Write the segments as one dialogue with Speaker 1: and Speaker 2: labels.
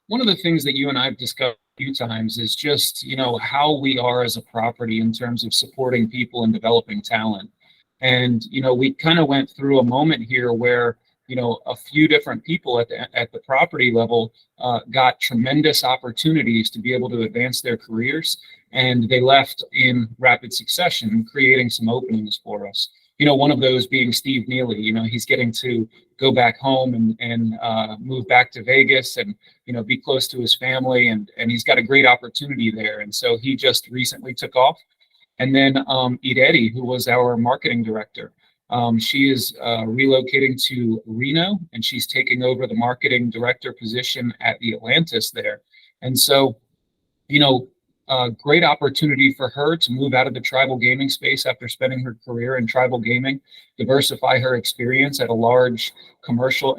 Speaker 1: one of the things that you and I've discussed a few times is just, how we are as a property in terms of supporting people and developing talent. And, we kind of went through a moment here where, a few different people at the property level got tremendous opportunities to be able to advance their careers, and they left in rapid succession, creating some openings for us. One of those being Steve Neely. He's getting to go back home and move back to Vegas and be close to his family, and he's got a great opportunity there. And so he just recently took off. And then Ideri, who was our marketing director, she is relocating to Reno, and she's taking over the marketing director position at the Atlantis there. And so, great opportunity for her to move out of the tribal gaming space after spending her career in tribal gaming, diversify her experience at a large commercial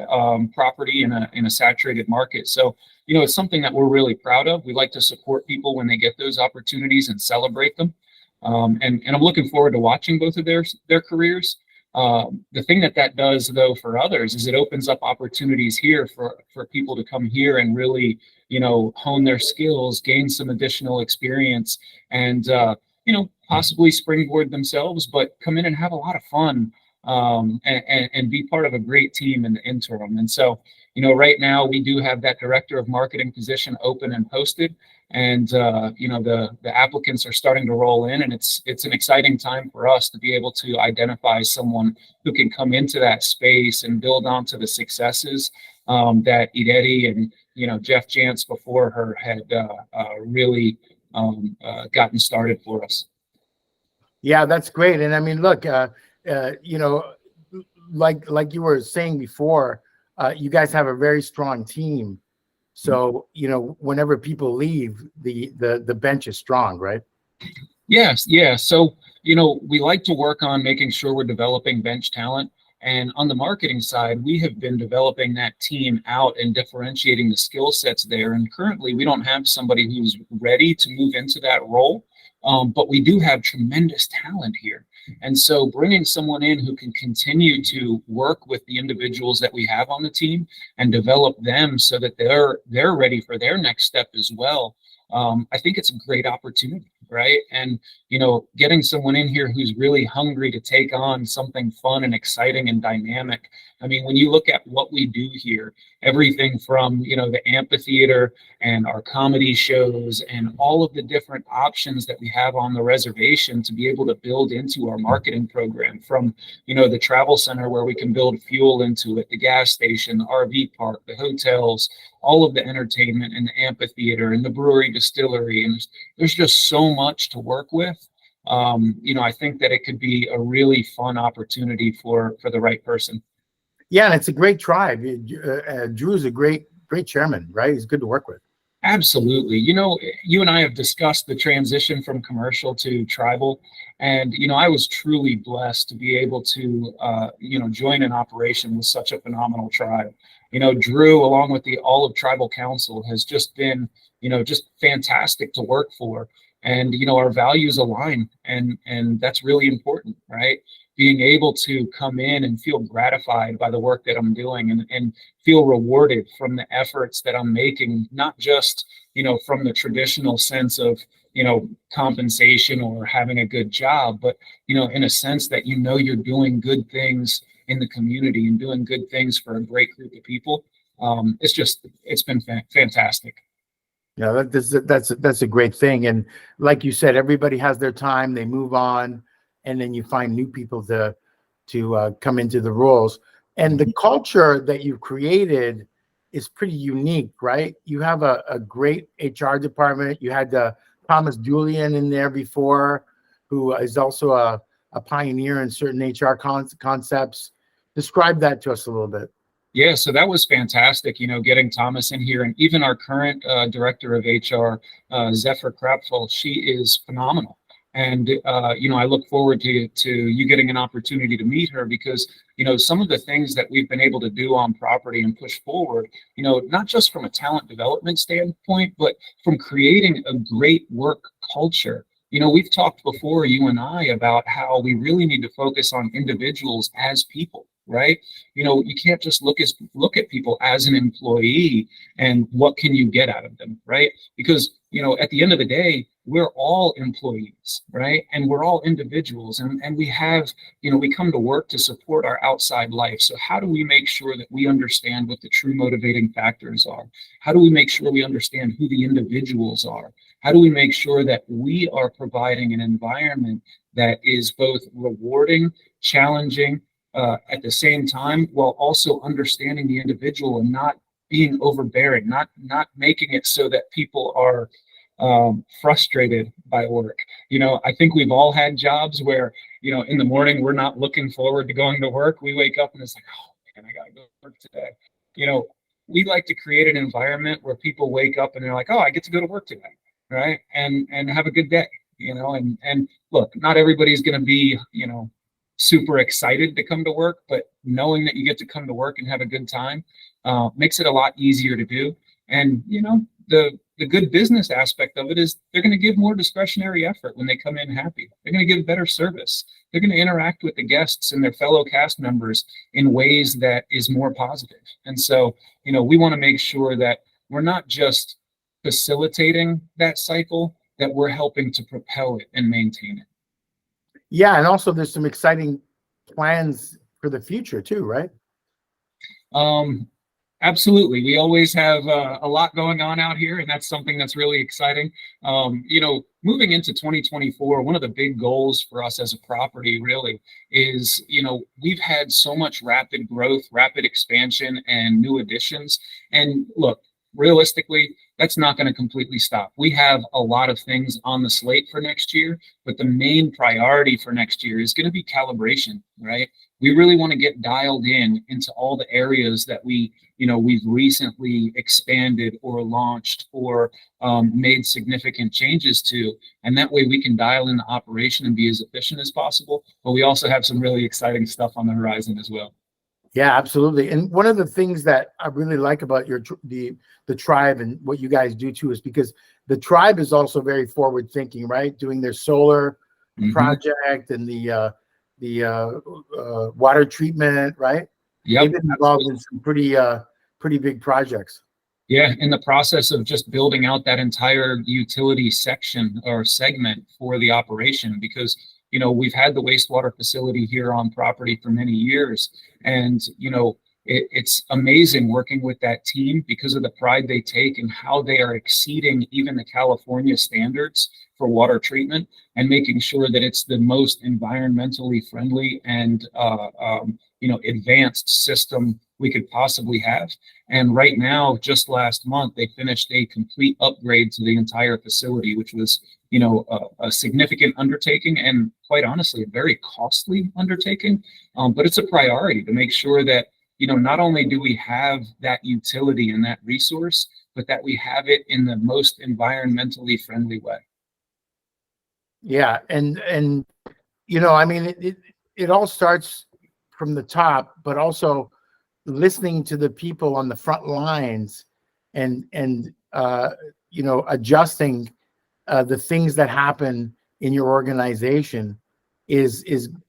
Speaker 1: property in a saturated market. So, it's something that we're really proud of. We like to support people when they get those opportunities and celebrate them. And I'm looking forward to watching both of their careers. The thing that does, though, for others is it opens up opportunities here for people to come here and really, hone their skills, gain some additional experience, and, possibly springboard themselves, but come in and have a lot of fun, and be part of a great team in the interim. And so, right now we do have that director of marketing position open and posted. And the applicants are starting to roll in, and it's an exciting time for us to be able to identify someone who can come into that space and build onto the successes that Ideri and Jeff Jantz before her had really gotten started for us.
Speaker 2: Yeah, that's great. And I mean, look, like you were saying before, you guys have a very strong team. So, whenever people leave, the bench is strong, right?
Speaker 1: Yes. Yeah. So, we like to work on making sure we're developing bench talent. And on the marketing side, we have been developing that team out and differentiating the skill sets there. And currently, we don't have somebody who's ready to move into that role, but we do have tremendous talent here. And so bringing someone in who can continue to work with the individuals that we have on the team and develop them so that they're ready for their next step as well. I think it's a great opportunity, right? And, getting someone in here who's really hungry to take on something fun and exciting and dynamic. I mean, when you look at what we do here, everything from, the amphitheater and our comedy shows and all of the different options that we have on the reservation to be able to build into our marketing program, from, the travel center where we can build fuel into it, the gas station, the RV park, the hotels, all of the entertainment and the amphitheater and the brewery distillery. And there's just so much to work with. I think that it could be a really fun opportunity for the right person.
Speaker 2: Yeah, and it's a great tribe. Drew's a great chairman, right? He's good to work with.
Speaker 1: Absolutely. You and I have discussed the transition from commercial to tribal, and I was truly blessed to be able to join an operation with such a phenomenal tribe. Drew, along with all of Tribal Council, has just been just fantastic to work for. And our values align, and that's really important, right? Being able to come in and feel gratified by the work that I'm doing, and feel rewarded from the efforts that I'm making, not just from the traditional sense of compensation or having a good job, but in a sense that you're doing good things in the community and doing good things for a great group of people. It's been fantastic.
Speaker 2: Yeah, that's a great thing. And like you said, everybody has their time, they move on, and then you find new people to come into the roles. And the culture that you've created is pretty unique, right? You have a great HR department. You had Thomas Julian in there before, who is also a pioneer in certain HR concepts. Describe that to us a little bit.
Speaker 1: Yeah, so that was fantastic, getting Thomas in here, and even our current director of HR, Zephyr Krapfel. She is phenomenal. And, I look forward to you getting an opportunity to meet her, because, some of the things that we've been able to do on property and push forward, not just from a talent development standpoint, but from creating a great work culture. We've talked before, you and I, about how we really need to focus on individuals as people. right? You can't just look at people as an employee and what can you get out of them, right? Because at the end of the day, we're all employees, right? And we're all individuals, and we have, we come to work to support our outside life. So how do we make sure that we understand what the true motivating factors are? How do we make sure we understand who the individuals are? How do we make sure that we are providing an environment that is both rewarding, challenging, at the same time, while also understanding the individual and not being overbearing, not making it so that people are frustrated by work. I think we've all had jobs where, in the morning, we're not looking forward to going to work. We wake up and it's like, oh man, I gotta go to work today. We like to create an environment where people wake up and they're like, oh, I get to go to work today, right? And have a good day, and look, not everybody's going to be, super excited to come to work, but knowing that you get to come to work and have a good time makes it a lot easier to do. And, the good business aspect of it is they're going to give more discretionary effort when they come in happy. They're going to give better service. They're going to interact with the guests and their fellow cast members in ways that is more positive. And so, we want to make sure that we're not just facilitating that cycle, that we're helping to propel it and maintain it.
Speaker 2: Yeah, and also there's some exciting plans for the future too, right?
Speaker 1: Absolutely. We always have a lot going on out here, and that's something that's really exciting. Moving into 2024, one of the big goals for us as a property really is, we've had so much rapid growth, rapid expansion, and new additions. And look, realistically, that's not going to completely stop. We have a lot of things on the slate for next year, but the main priority for next year is going to be calibration, right? We really want to get dialed into all the areas that we've recently expanded or launched or made significant changes to. And that way we can dial in the operation and be as efficient as possible. But we also have some really exciting stuff on the horizon as well.
Speaker 2: Yeah, absolutely. And one of the things that I really like about the tribe and what you guys do too is because the tribe is also very forward thinking, right? Doing their solar project and the water treatment, right?
Speaker 1: Yep,
Speaker 2: they've been involved in some pretty big projects.
Speaker 1: Yeah, in the process of just building out that entire utility section or segment for the operation, because we've had the wastewater facility here on property for many years, and it's amazing working with that team because of the pride they take and how they are exceeding even the California standards for water treatment and making sure that it's the most environmentally friendly and advanced system we could possibly have. And right now, just last month, they finished a complete upgrade to the entire facility, which was a significant undertaking and quite honestly a very costly undertaking, but it's a priority to make sure that not only do we have that utility and that resource, but that we have it in the most environmentally friendly way.
Speaker 2: Yeah, and I mean, it all starts from the top, but also listening to the people on the front lines and adjusting the things that happen in your organization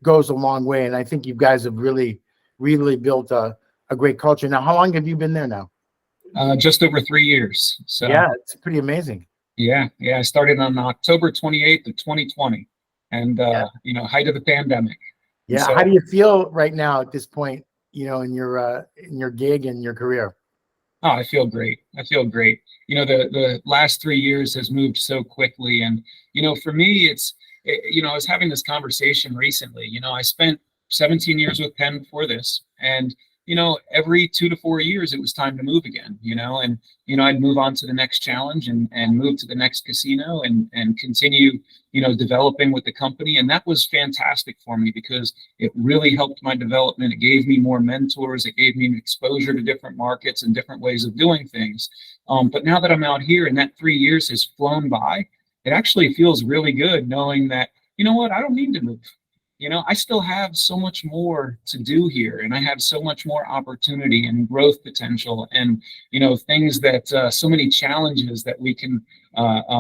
Speaker 2: goes a long way. And I think you guys have really built a great culture. Now, how long have you been there now?
Speaker 1: Just over 3 years. So
Speaker 2: yeah, it's pretty amazing.
Speaker 1: Yeah. I started on October 28th of 2020, and height of the pandemic.
Speaker 2: Yeah. So, how do you feel right now at this point? In your gig and your career?
Speaker 1: Oh, I feel great. The last 3 years has moved so quickly, and for me, I was having this conversation recently. I spent 17 years with Penn before this, and every 2 to 4 years it was time to move again, and I'd move on to the next challenge and move to the next casino and continue developing with the company. And that was fantastic for me because it really helped my development. It gave me more mentors. It gave me exposure to different markets and different ways of doing things. But now that I'm out here and that 3 years has flown by, it actually feels really good knowing that, I don't need to move. I still have so much more to do here, and I have so much more opportunity and growth potential and, things that so many challenges that we can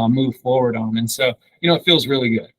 Speaker 1: move forward on. And so, it feels really good.